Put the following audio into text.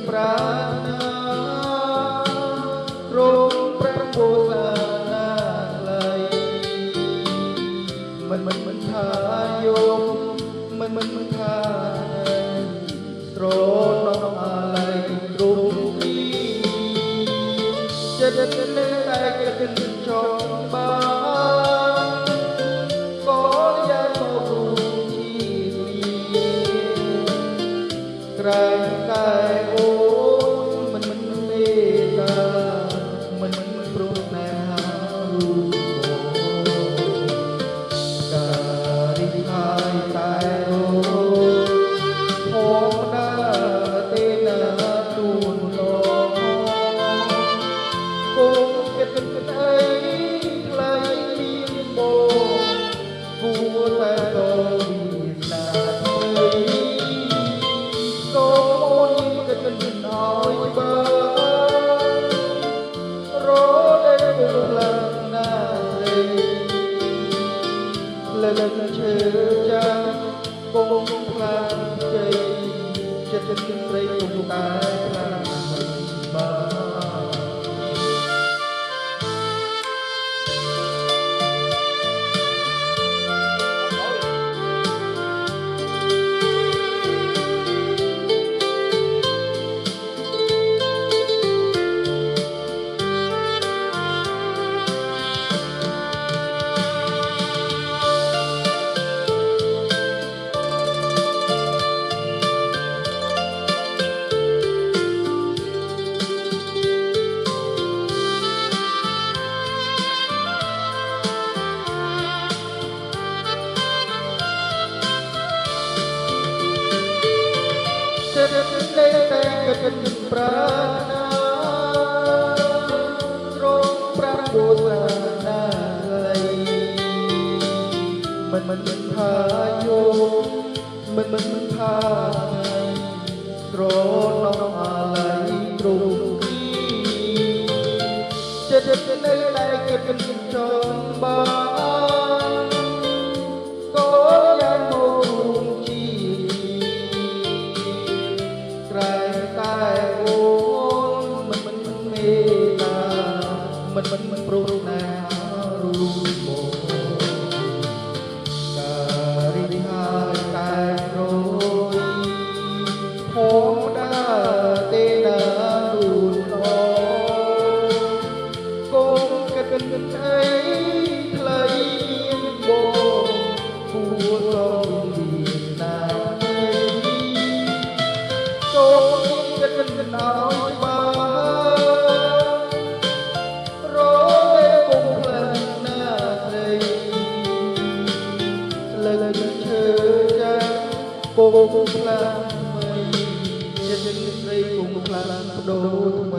ប្រារងព្រះពោសាណាឡៃមិនថាយោមិនថាត្រនំអាឡៃទ្រុំទីចិត្តតែគិតចង់បានក៏យ៉ាងមករូជីក្រែងតែអូមិនមេតាមិនព្រមណែហារូការីហើយតែអូហូបណាទេណាទូនឡងគោគិតអីថ្លៃមានបងគួរតែតវិសាឲ្យបើរត់ឯពុំឡើងណារីលើឈើចាំពុំខ្លាំងជ័យចិត្តស្រីពុំតែខ្លាំងបានតែគិតប្រាថ្នារងប្រាំពោសាណាឡៃមិនថាយោមិនថាត្រនំអាឡៃទ្រុំទីចិត្តតែគិតចង់បានក៏យ៉ាងមករូជីតែអូនមិនមេតាមិនព្រមណារូបការីហើយតែរយហូបដាទេណារូនឡកូនគិតអីថ្លៃមានបងគួរต้องណាចិត្តឲ្យបានរទេពុំខ្លាំងណាស្រីលើឈើចាំពុំខ្លាំងមិនចិត្តស្រីពុំខ្លាំងបដូរ